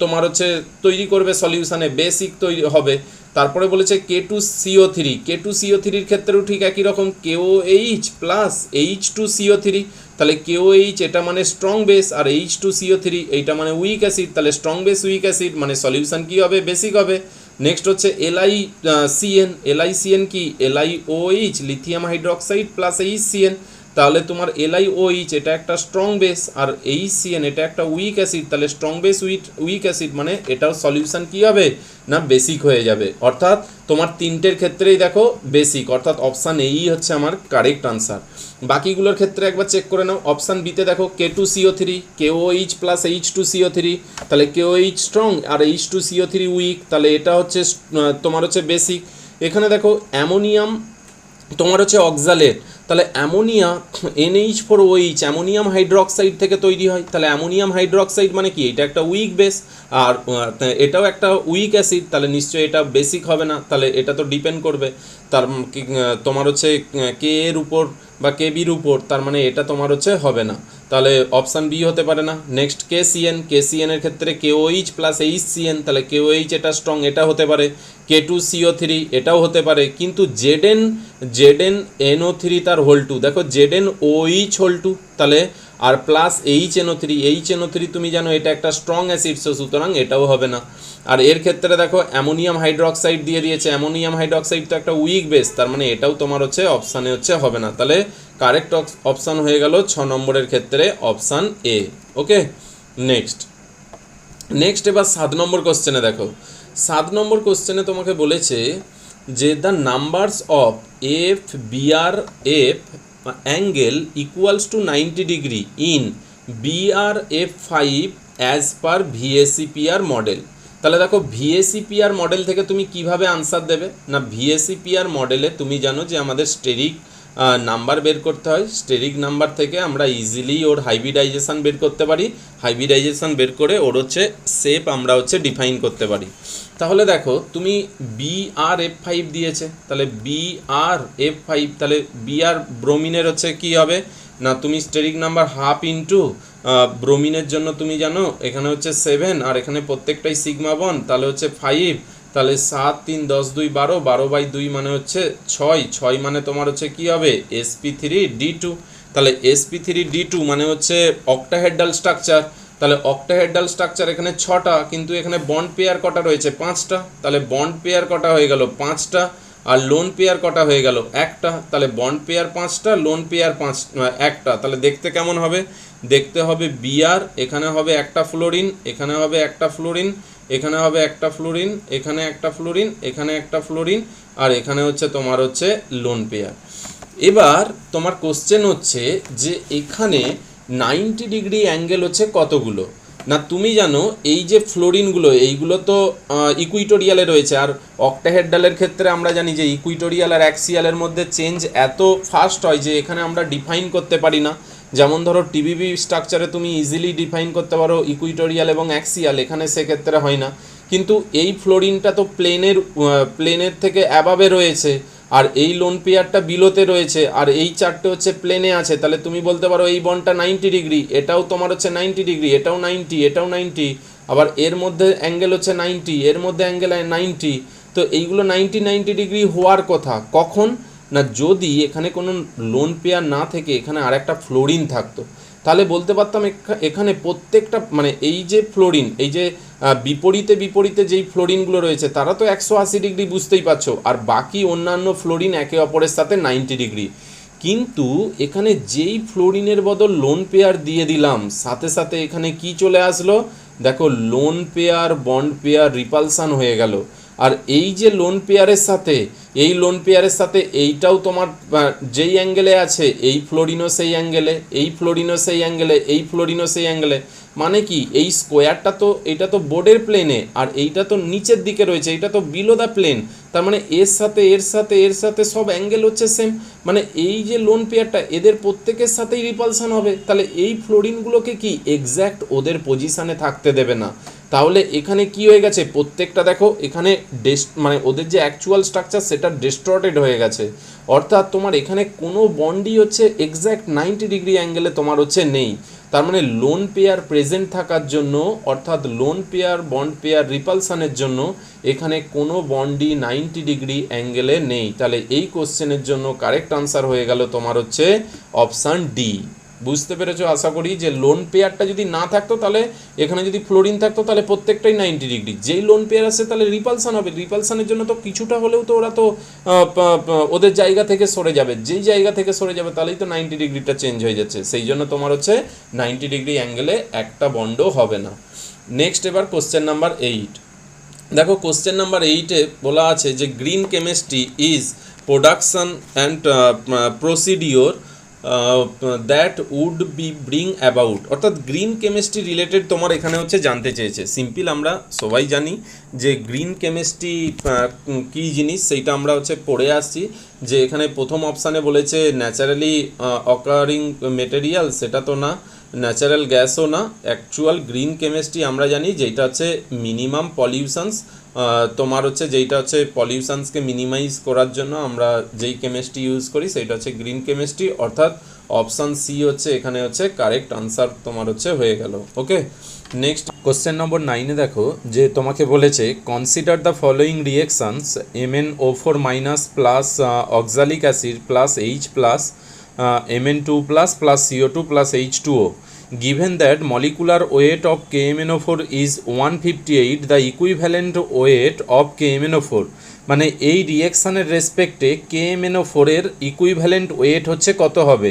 Speaker 1: তোমার হচ্ছে তৈরি করবে সলিউশনে, বেসিক তৈরি হবে। তারপরে বলেছে K2CO3 ক্ষেত্রেও ঠিক একই রকম, KOH প্লাস H2CO3। তাহলে KOH এটা মানে স্ট্রং বেস আর H2CO3 এইটা মানে উইক অ্যাসিড, তাহলে স্ট্রং বেস উইক অ্যাসিড মানে সলিউশন কি হবে? বেসিক হবে। নেক্সট হচ্ছে LiCN কি? LiOH lithium hydroxide plus HCN, তাহলে তোমার LiOH এটা একটা স্ট্রং বেস, আর HCN এটা একটা উইক অ্যাসিড, তাহলে স্ট্রং বেস উইক অ্যাসিড মানে এটাও সলিউশন কী হবে না বেসিক হয়ে যাবে। অর্থাৎ তোমার তিনটের ক্ষেত্রেই দেখো বেসিক, অর্থাৎ অপশান এই হচ্ছে আমার কারেক্ট আনসার। বাকিগুলোর ক্ষেত্রে একবার চেক করে নাও। অপশান বিতে দেখো K2CO3, KOH প্লাস H2CO3, তাহলে KOH স্ট্রং আর H2CO3 উইক, তাহলে এটা হচ্ছে তোমার হচ্ছে বেসিক। এখানে দেখো অ্যামোনিয়াম তোমার হচ্ছে অক্সালেট, তাহলে অ্যামোনিয়া NH4OH অ্যামোনিয়াম হাইড্রোক্সাইড থেকে তৈরি হয়, তাহলে অ্যামোনিয়াম হাইড্রোক্সাইড মানে কি এটা একটা উইক বেস, আর এটাও একটা উইক অ্যাসিড, তাহলে নিশ্চয়ই এটা বেসিক হবে না, তাহলে এটা তো ডিপেন্ড করবে তার তোমার হচ্ছে কে এর উপর বা কেবির উপর, তার মানে এটা তোমার হচ্ছে হবে না, তাহলে অপশান বি হতে পারে না। নেক্সট KCN এর ক্ষেত্রে KOH প্লাস HCN, তাহলে KOH এটা স্ট্রং, এটা হতে পারে। K2CO3 এটাও হতে পারে, কিন্তু ZnNO3 তার হোল 2, দেখো ZnOH হোল 2, তাহলে আর প্লাস HNO3 তুমি জানো এটা একটা স্ট্রং অ্যাসিড, সুতরাং এটাও হবে না। আর এর ক্ষেত্রে দেখো অ্যামোনিয়াম হাইড্রোক্সাইড দিয়ে দিয়েছে, অ্যামোনিয়াম হাইড্রোক্সাইড তো একটা উইক বেস, তার মানে এটাও তোমার হচ্ছে অপশানে হচ্ছে হবে না, তাহলে কারেক্ট অপশান হয়ে গেল 6 নম্বরের ক্ষেত্রে অপশান এ। ওকে, নেক্সট এবার 7 নম্বর কোশ্চেনে দেখো। 7 নম্বর কোশ্চেনে তোমাকে বলেছে যে the numbers of FBRF angle equals to 90 degree in BRF5 as per VACPR model. তাহলে দেখো VACPR মডেল থেকে তুমি কিভাবে আনসার দেবে না, VACPR মডেলে তুমি জানো যে আমাদের স্টেরিক নাম্বার বের করতে হয়, স্টেরিক নাম্বার থেকে আমরা ইজিলি ওর হাইব্রিডাইজেশন বের করতে পারি, হাইব্রিডাইজেশন বের করে ওর হচ্ছে শেপ আমরা হচ্ছে ডিফাইন করতে পারি। তাহলে দেখো তুমি BRF5 দিয়েছে, তাহলে BRF5, তাহলে BR ব্রোমিনের হচ্ছে কি হবে না, তুমি স্টেরিক নাম্বার হাফ ইন্টু ব্রোমিনের জন্য তুমি জানো এখানে হচ্ছে 7, আর এখানে প্রত্যেকটাই সিগমা বন্ড, তাহলে হচ্ছে 5, তাহলে 7 3 10 2 12, 12/2 মানে হচ্ছে 6 মানে তোমার হচ্ছে কি হবে sp3d2, তাহলে sp3d2 মানে হচ্ছে অক্টাহেড্রাল স্ট্রাকচার, তাহলে অক্টাহেড্রাল স্ট্রাকচার এখানে 6টা, কিন্তু এখানে বন্ড পেয়ার কটা রয়েছে 5টা, তাহলে বন্ড পেয়ার কটা হয়ে গেল 5টা, আর লোন পেয়ার কটা হয়ে গেল 1টা, তাহলে বন্ড পেয়ার 5টা, লোন পেয়ার 1টা, তাহলে দেখতে কেমন হবে, দেখতে হবে বিআর, এখানে হবে একটা ফ্লোরিন, এখানে হবে একটা ফ্লোরিন, এখানে হবে একটা ফ্লোরিন, এখানে একটা ফ্লোরিন, এখানে একটা ফ্লোরিন, আর এখানে হচ্ছে তোমার হচ্ছে লোন পেয়ার। এবার তোমার কোশ্চেন হচ্ছে যে এখানে 90 ডিগ্রি অ্যাঙ্গেল হচ্ছে কতগুলো না, তুমি জানো এই যে ফ্লোরিনগুলো এইগুলো তো ইকুইটোরিয়ালে রয়েছে, আর অক্টাহেড্রালের ক্ষেত্রে আমরা জানি যে ইকুইটোরিয়াল আর অ্যাক্সিয়ালের মধ্যে চেঞ্জ এত ফাস্ট হয় যে এখানে আমরা ডিফাইন করতে পারি না। যেমন ধরো টিবিবি স্ট্রাকচারে তুমি ইজিলি ডিফাইন করতে পারো ইকুইটোরিয়াল এবং অ্যাক্সিয়াল, এখানে সেক্ষেত্রে হয় না, কিন্তু এই ফ্লোরিনটা তো প্লেনের থেকে অ্যাবাবে রয়েছে, আর এই লোন পেয়ারটা বিলোতে রয়েছে, আর এই চারটে হচ্ছে প্লেনে আছে, তাহলে তুমি বলতে পারো এই বন্ডটা 90 ডিগ্রি, এটাও তোমার হচ্ছে 90 ডিগ্রি, এটাও 90, এটাও 90, আবার এর মধ্যে অ্যাঙ্গেল হচ্ছে 90, এর মধ্যে অ্যাঙ্গেল 90, তো এইগুলো 90 ডিগ্রি হওয়ার কথা কখন না, যদি এখানে কোনো লোন পেয়ার না থেকে এখানে আরেকটা ফ্লোরিন থাকতো, তাহলে বলতে পারতাম এখানে প্রত্যেকটা মানে এই যে ফ্লোরিন, এই যে বিপরীতে যেই ফ্লোরিনগুলো রয়েছে তারা তো 180 ডিগ্রি বুঝতেই পারছো, আর বাকি অন্যান্য ফ্লোরিন একে অপরের সাথে 90 ডিগ্রি, কিন্তু এখানে যেই ফ্লোরিনের বদল লোন পেয়ার দিয়ে দিলাম সাথে সাথে এখানে কি চলে আসলো, দেখো লোন পেয়ার বন্ড পেয়ার রিপালসান হয়ে গেল, আর এই যে লোন পেয়ারের সাথে এই লোন পেয়ারের সাথে এইটাও তোমার যেই অ্যাঙ্গেলে আছে এই ফ্লোরিনও সেই অ্যাঙ্গেলে, এই ফ্লোরিনও সেই অ্যাঙ্গেলে, এই ফ্লোরিনও সেই অ্যাঙ্গেলে, মানে কি এই স্কোয়ারটা তো এটা তো বোর্ডের প্লেনে, আর এইটা তো নিচের দিকে রয়েছে, এটা তো বিলো দ্য প্লেন, তার মানে এর সাথে এর সাথে এর সাথে সব অ্যাঙ্গেল হচ্ছে সেম, মানে এই যে লোন পেয়ারটা এদের প্রত্যেকের সাথেই রিপালসান হবে, তাহলে এই ফ্লোরিনগুলোকে কি এক্স্যাক্ট ওদের পজিশানে থাকতে দেবে না, তাহলে এখানে কি হয়ে গেছে প্রত্যেকটা দেখো এখানে মানে ওদের যে অ্যাকচুয়াল স্ট্রাকচার সেটা ডিস্টর্টেড হয়ে গেছে, অর্থাৎ তোমার এখানে কোনো বন্ডই হচ্ছে এক্স্যাক্ট 90 ডিগ্রি অ্যাঙ্গেলে তোমার হচ্ছে নেই, তার মানে লোন পেয়ার প্রেজেন্ট থাকার জন্য অর্থাৎ লোন পেয়ার বন্ড পেয়ার রিপালসানের জন্য এখানে কোনো বন্ডই 90 ডিগ্রি অ্যাঙ্গেলে নেই, তাহলে এই কোশ্চেনের জন্য কারেক্ট আনসার হয়ে গেল তোমার হচ্ছে অপশান ডি। বুঝতে পেরেছো আশা করি যে লোন পেয়ারটা যদি না থাকতো তাহলে এখানে যদি ফ্লোরিন থাকতো তাহলে প্রত্যেকটাই 90 ডিগ্রি, যেই লোন পেয়ার আসে তাহলে রিপালসান হবে, রিপালসানের জন্য তো কিছুটা হলেও তো ওরা তো ওদের জায়গা থেকে সরে যাবে, যেই জায়গা থেকে সরে যাবে তাহলেই তো 90 ডিগ্রিটা চেঞ্জ হয়ে যাচ্ছে, সেই জন্য তোমার হচ্ছে 90 ডিগ্রি অ্যাঙ্গেলে একটা বন্ডও হবে না। নেক্সট এবার কোশ্চেন নাম্বার 8। দেখো কোশ্চেন নাম্বার 8-এ বলা আছে যে green chemistry is production and procedure that would be bring about, অর্থাৎ গ্রিন কেমিস্ট্রি রিলেটেড তোমার এখানে হচ্ছে জানতে চেয়েছে। সিম্পল আমরা সবাই জানি যে গ্রিন কেমিস্ট্রি কী জিনিস সেইটা আমরা হচ্ছে পড়ে আসছি, যে এখানে প্রথম অপশানে বলেছে ন্যাচারালি অকারিং মেটেরিয়াল, সেটা তো না, ন্যাচারাল গ্যাসও না। অ্যাকচুয়াল গ্রিন কেমিস্ট্রি আমরা জানি যেটা হচ্ছে মিনিমাম পলিউশনস, তোমার হচ্ছে যেইটা হচ্ছে পলিউশনসকে মিনিমাইজ করার জন্য আমরা যেই কেমিস্ট্রি ইউজ করি সেইটা হচ্ছে গ্রিন কেমিস্ট্রি, অর্থাৎ অপশান সি হচ্ছে এখানে হচ্ছে কারেক্ট আনসার তোমার হচ্ছে হয়ে গেল। ওকে, নেক্সট কোশ্চেন নম্বর 9-এ দেখো যে তোমাকে বলেছে consider the following reactions MnO4 minus plus oxalic acid plus H plus Mn2 plus plus CO2 প্লাস H2O. Given that molecular weight of KMnO4 is 158, the equivalent weight of KMnO4, মানে এই রিয়েকশানের রেসপেক্টে KMnO4 এর ইকুইভ্যালেন্ট ওয়েট হচ্ছে কত হবে।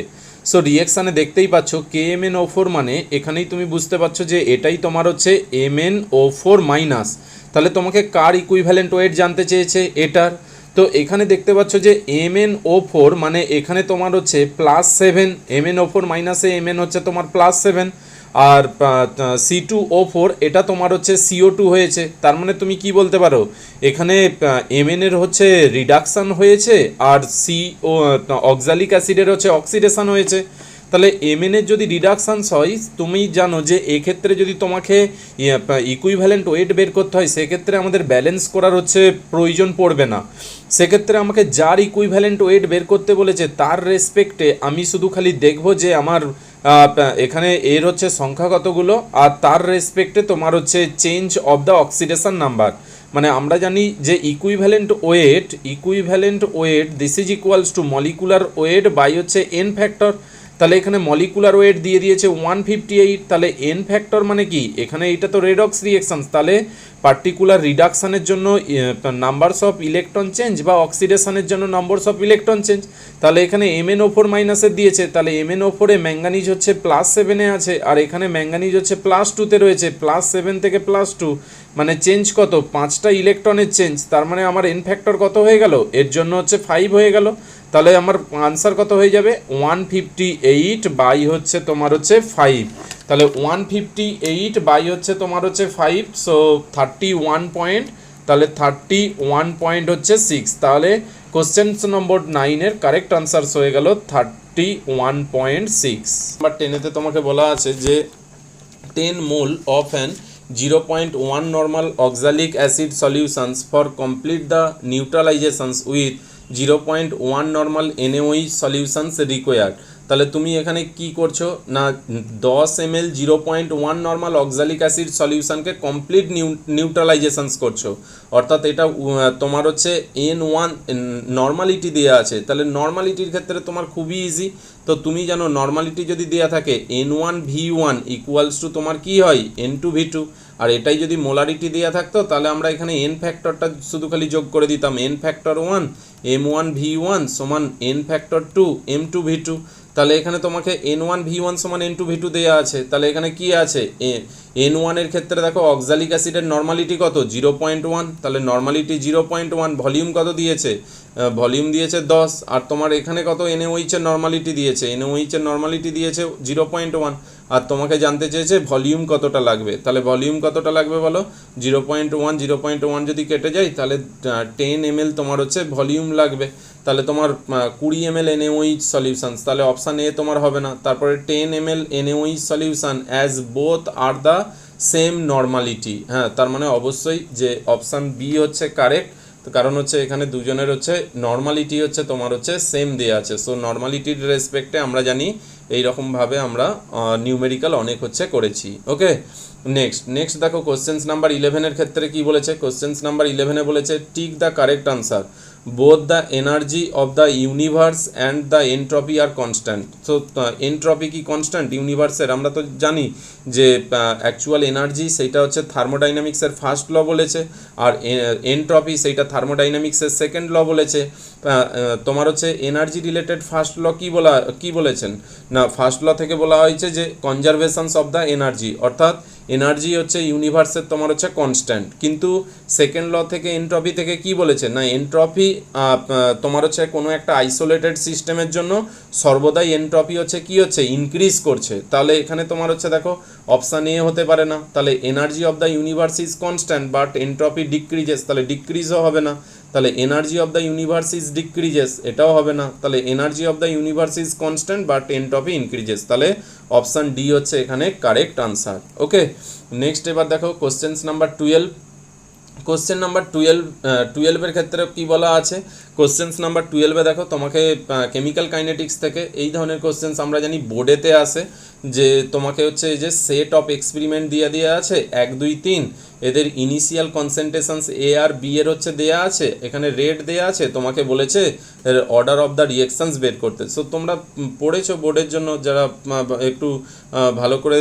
Speaker 1: সো রিয়েকশানে দেখতেই পাচ্ছ KMnO4 মানে এখানেই তুমি বুঝতে পারছো যে এটাই তোমার হচ্ছে MnO4 মাইনাস, তাহলে তোমাকে কার ইকুইভ্যালেন্ট ওয়েট জানতে চেয়েছে এটার। তো এখানে দেখতে পাচ্ছ যে MnO4 মানে এখানে তোমার হচ্ছে +7, MnO4 মাইনাসে Mn হচ্ছে তোমার +7, আর C2O4 এটা তোমার হচ্ছে CO2 হয়েছে, তার মানে তুমি কি বলতে পারো এখানে Mn এর হচ্ছে রিডাকশান হয়েছে আর অক্সালিক অ্যাসিডের হচ্ছে অক্সিডেশন হয়েছে। তাহলে Mn এর যদি রিডাকশানস হয় তুমি জানো যে এক্ষেত্রে যদি তোমাকে ইকুইভ্যালেন্ট ওয়েট বের করতে হয় সেক্ষেত্রে আমাদের ব্যালেন্স করার হচ্ছে প্রয়োজন পড়বে না, সেক্ষেত্রে আমাকে যার ইকুইভ্যালেন্ট ওয়েট বের করতে বলেছে তার রেসপেক্টে আমি শুধু খালি দেখব যে আমার এখানে এর হচ্ছে সংখ্যা কতগুলো আর তার রেসপেক্টে তোমার হচ্ছে change of the oxidation number. মানে আমরা জানি যে equivalent weight this is equals to molecular weight by হচ্ছে এন ফ্যাক্টর। তাহলে এখানে মলিকুলার ওয়েট দিয়ে দিয়েছে 158, তাহলে এন ফ্যাক্টর মানে কি এখানে এটা তো রেডক্স রিয়েকশনস, তাহলে পার্টিকুলার রিডাকশানের জন্য নাম্বারস অফ ইলেকট্রন চেঞ্জ বা অক্সিডেশনের জন্য নাম্বারস অফ ইলেকট্রন চেঞ্জ। তাহলে এখানে MnO4 মাইনাসের দিয়েছে, তাহলে MnO4 এ ম্যাঙ্গানিজ হচ্ছে +7-এ আছে আর এখানে ম্যাঙ্গানিজ হচ্ছে +2-তে রয়েছে, +7 থেকে +2 মানে চেঞ্জ কত 5টা ইলেকট্রনের চেঞ্জ, তার মানে আমার এন ফ্যাক্টর কত হয়ে গেল এর জন্য হচ্ছে 5 হয়ে গেল। তাহলে আমার আনসার কত হয়ে যাবে 158 বাই হচ্ছে তোমার হচ্ছে 5, তাহলে 158 বাই হচ্ছে তোমার হচ্ছে 5, সো 31 পয়েন্ট, তাহলে 31 পয়েন্ট হচ্ছে 6, তাহলে কোশ্চেন নম্বর 9-এর কারেক্ট আনসার হয়ে গেল 31.6। নাম্বার 10-এতে তোমাকে বলা আছে যে 10 mole of an 0.1 normal oxalic acid solutions for complete the neutralizations with 0.1 normal NaOH solutions required। তাহলে তুমি এখানে কি করছো না 10 ml 0.1 নর্মাল অক্সালিক অ্যাসিড সলিউশনকে কমপ্লিট নিউট্রালাইজেশনস করছো, অর্থাৎ এটা তোমার হচ্ছে N1 নর্মালিটি দেওয়া আছে, তাহলে নর্মালিটির ক্ষেত্রে তোমার খুবই ইজি। তো তুমি জানো নর্মালিটি যদি দেওয়া থাকে N1V1 ইকুয়ালস টু তোমার কি হয় N2V2, আর এটাই যদি মোলারিটি দেওয়া থাকতো তাহলে আমরা এখানে এন ফ্যাক্টরটা শুধু খালি যোগ করে দিতাম N ফ্যাক্টর 1 M1V1 সমান N ফ্যাক্টর 2 M2V2। তাহলে এখানে তোমাকে N1V1 সমান N2V2 দেওয়া আছে, তাহলে এখানে কি আছে N1 এর ক্ষেত্রে দেখো অক্সালিক অ্যাসিডের নর্মালিটি কত 0.1, তাহলে নর্মালিটি 0.1, ভলিউম কত দিয়েছে ভলিউম দিয়েছে 10, আর তোমার এখানে কত NaOH এর নর্মালিটি দিয়েছে NaOH এর নর্মালিটি দিয়েছে 0.1, আর তোমাকে জানতে চেয়েছে ভলিউম কতটা লাগবে, তাহলে ভলিউম কতটা লাগবে বলো 0.1 যদি কেটে যায় তাহলে 10 ml তোমার হচ্ছে ভলিউম লাগবে, তাহলে তোমার 20 ml NaOH সলিউশনস, তাহলে অপশান এ তোমার হবে না। তারপরে 10 ml NaOH solution as both are the same normality, হ্যাঁ তার মানে অবশ্যই যে অপশান বি হচ্ছে কারেক্ট, তো কারণ হচ্ছে এখানে দুজনের হচ্ছে নর্মালিটি হচ্ছে তোমার হচ্ছে সেম দেওয়া আছে, সো নর্মালিটির রেসপেক্টে আমরা জানি এইরকমভাবে আমরা নিউমেরিক্যাল অনেক হচ্ছে করেছি। ওকে, নেক্সট দেখো কোশ্চেন্স নাম্বার 11-এর ক্ষেত্রে কি বলেছে, কোশ্চেন্স নাম্বার 11-এ বলেছে tick the correct answer both the energy of the universe and the entropy are constant. So entropy কি constant ইউনিভার্সের? আমরা তো জানি যে অ্যাকচুয়াল এনার্জি সেইটা হচ্ছে থার্মোডাইনামিক্সের ফার্স্ট ল বলেছে, আর এনট্রপি সেইটা থার্মোডাইনামিক্সের সেকেন্ড ল বলেছে। তোমার হচ্ছে এনার্জি রিলেটেড ফার্স্ট ল কি বলেছেন না, ফার্স্ট ল থেকে বলা হয়েছে যে কনজারভেশনস অফ দ্য এনার্জি, অর্থাৎ এনার্জি হচ্ছে ইউনিভার্সের তোমার হচ্ছে কনস্ট্যান্ট। কিন্তু সেকেন্ড ল থেকে এনট্রপি থেকে কি বলেছে না, এনট্রপি তোমার হচ্ছে কোনো একটা আইসোলেটেড সিস্টেমের জন্য সর্বদাই এনট্রপি হচ্ছে কি হচ্ছে ইনক্রিজ করছে। তাহলে এখানে তোমার হচ্ছে দেখো অপশান এ হতে পারে না, তাহলে energy of the universe is constant but entropy decreases, তাহলে ডিক্রিজও হবে না। তাহলে energy of the universe is decreases, এটাও হবে না। তাহলে energy of the universe is constant but entropy increases, তাহলে অপশান ডি হচ্ছে এখানে কারেক্ট আনসার। ওকে, নেক্সট এবার দেখো কোশ্চেন্স নাম্বার 12। কোশ্চেন নাম্বার 12 ক্ষেত্রে কি বলা আছে, কোশ্চেন্স নাম্বার 12 দেখো তোমাকে কেমিক্যাল কাইনেটিক্স থেকে এই ধরনের কোশ্চেন্স আমরা জানি বোর্ডেতে আসে, যে তোমাকে হচ্ছে এই যে সেট অফ এক্সপেরিমেন্ট দিয়ে আছে 1 2 3, এদের ইনিশিয়াল কনসেন্ট্রেশনস এ আর বি এর হচ্ছে দেয়া আছে, এখানে রেট দেয়া আছে, তোমাকে বলেছে অর্ডার অফ দ্য রিঅ্যাকশনস বের করতে। সো তোমরা পড়েছো বোর্ডের জন্য, যারা একটু ভালো করে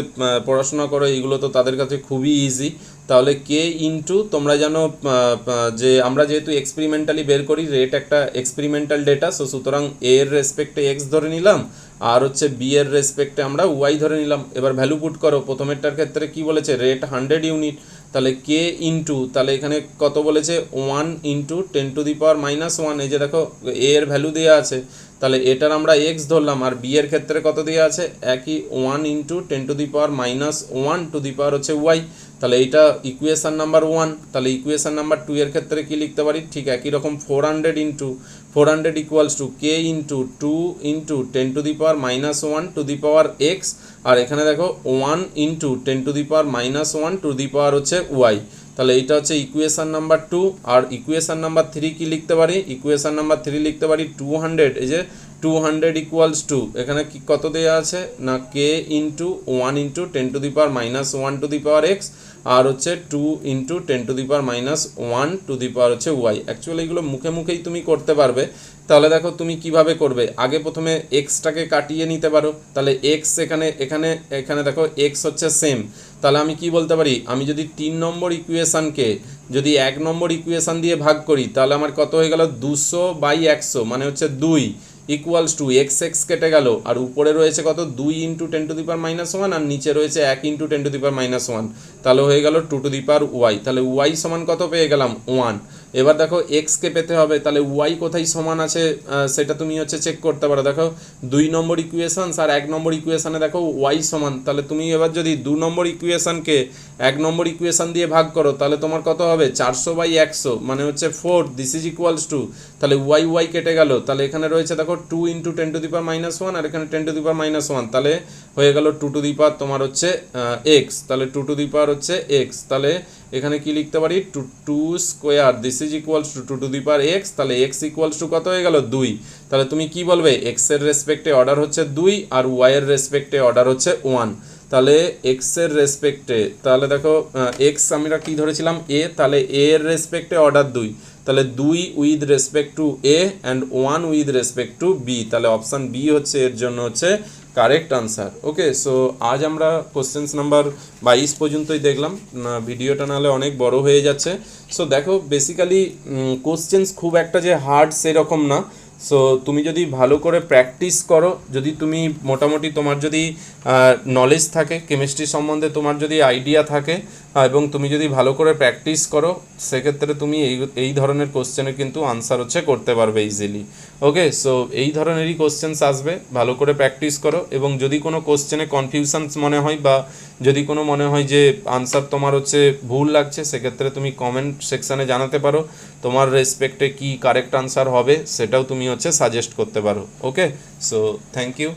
Speaker 1: পড়াশোনা করো এইগুলো তো তাদের কাছে খুবই ইজি। তাহলে কে ইনটু তোমরা জানো যে আমরা যেহেতু এক্সপেরিমেন্টালি বের করি, রেট একটা এক্সপেরিমেন্টাল ডেটা, সো সুতরাং এ এর রেসপেক্টে এক্স ধরে নিলাম, আর হচ্ছে বি এর রেসপেক্টে আমরা ওয়াই ধরে নিলাম। এবার ভ্যালু পুট করো, প্রথমেরটার ক্ষেত্রে কি বলেছে রেট 100 ইউনিট, তাহলে কে ইনটু, তাহলে এখানে কত বলেছে 1 ইন্টু 10⁻⁻1, এই যে দেখো এ এর ভ্যালু দেওয়া আছে, তাহলে এটার আমরা এক্স ধরলাম, আর বি এর ক্ষেত্রে কত দেওয়া আছে একই 1 ইন্টু 10⁻⁻1 হচ্ছে ওয়াই, তাহলে এইটা ইকুয়েশন নাম্বার 1। তাহলে ইকুয়েশন নাম্বার 2 এর ক্ষেত্রে কি লিখতে পারি, ঠিক একই রকম 400 equals to K into 2 into 10⁻⁻1 X, আর এখানে দেখো 1 ইন্টু 10⁻⁻1 হচ্ছে ওয়াই। তাহলে এইটা হচ্ছে ইকুয়েশন নাম্বার 2। আর ইকুয়েশন নাম্বার 3 কি লিখতে পারি, ইকুয়েশন নাম্বার 3 লিখতে পারি 200, এই যে 200 ইকুয়ালস টু এখানে কি কত দেওয়া আছে না কে ইন্টু 1 ইন্টু 10⁻⁻1 এক্স, আর হচ্ছে 2 ইন্টু 10⁻⁻1 হচ্ছে ওয়াই। অ্যাকচুয়ালি এগুলো মুখে মুখেই তুমি করতে পারবে। তাহলে দেখো তুমি কিভাবে করবে, আগে প্রথমে এক্সটাকে কাটিয়ে নিতে পারো, তাহলে এক্স এখানে দেখো এক্স হচ্ছে সেম, তাহলে আমি কি বলতে পারি, আমি যদি 3 নম্বর ইকুয়েশানকে যদি 1 নম্বর ইকুয়েশান দিয়ে ভাগ করি, তাহলে আমার কত হয়ে গেল 200/100, মানে হচ্ছে 2 ইকুয়ালস টু এক্স এক্স কেটে গেল, আর উপরে রয়েছে কত 2 ইন্টু 10⁻⁻1, আর নিচে রয়েছে 1 ইন্টু 10⁻⁻1, তাহলে হয়ে গেল 2 তাহলে ওয়াই সমান কত পেয়ে গেলাম 1। এবার দেখো এক্সকে পেতে হবে, তাহলে ওয়াই কোথায় সমান আছে সেটা তুমি হচ্ছে চেক করতে পারো। দেখো 2 নম্বর ইকুয়েশন আর 1 নম্বর ইকুয়েশানে দেখো ওয়াই সমান, তাহলে তুমি এবার যদি 2 নম্বর ইকুয়েশানকে 1 নম্বর ইকুয়েশান দিয়ে ভাগ করো, তাহলে তোমার কত হবে 400/100, মানে হচ্ছে 4, দিস ইজ ইকুয়ালস টু, তাহলে ওয়াই কেটে গেল, তাহলে এখানে রয়েছে দেখো 2 ইন্টু 10⁻⁻1, আর এখানে 10⁻⁻1, তাহলে হয়ে গেল 2 তোমার হচ্ছে এক্স, তাহলে 2 হচ্ছে এক্স, তাহলে এখানে কি লিখতে পারি 2 square, this is equals to 2 তাহলে এক্স ইকুয়ালস টু কত হয়ে গেল 2। তাহলে তুমি কি বলবে এক্স এর রেসপেক্টে অর্ডার হচ্ছে 2 আর ওয়াই এর রেসপেক্টে অর্ডার হচ্ছে 1। তাহলে এক্স এর রেসপেক্টে, তাহলে দেখো এক্স আমরা কি ধরেছিলাম এ, তাহলে এ এর রেসপেক্টে অর্ডার 2, তাহলে 2 with respect to A and 1 with respect to B, তাহলে অপশান বি হচ্ছে এর জন্য হচ্ছে কারেক্ট আনসার। ওকে, সো আজ আমরা কোশ্চেন্স নাম্বার 22 পর্যন্তই দেখলাম, ভিডিওটা নাহলে অনেক বড় হয়ে যাচ্ছে। সো দেখো বেসিক্যালি কোশ্চেন্স খুব একটা যে হার্ড সেরকম না। সো তুমি যদি ভালো করে প্র্যাকটিস করো, যদি তুমি মোটামুটি তোমার যদি নলেজ থাকে কেমিস্ট্রি সম্বন্ধে, তোমার যদি আইডিয়া থাকে এবং তুমি যদি ভালো করে প্র্যাকটিস করো, সেক্ষেত্রে তুমি এই ধরনের কোশ্চেনের কিন্তু আনসার হচ্ছে করতে পারবে ইজিলি। ওকে, সো এই ধরনেরই কোশ্চেন্স আসবে, ভালো করে প্র্যাকটিস করো, এবং যদি কোনো কোশ্চেনে কনফিউশনস মনে হয় বা যদি কোনো মনে হয় যে আনসার তোমার হচ্ছে ভুল লাগছে, সেক্ষেত্রে তুমি কমেন্ট সেকশানে জানাতে পারো, তোমার রেসপেক্টে কি কারেক্ট আনসার হবে সেটাও তুমি হচ্ছে সাজেস্ট করতে পারো। ওকে, সো থ্যাংক ইউ।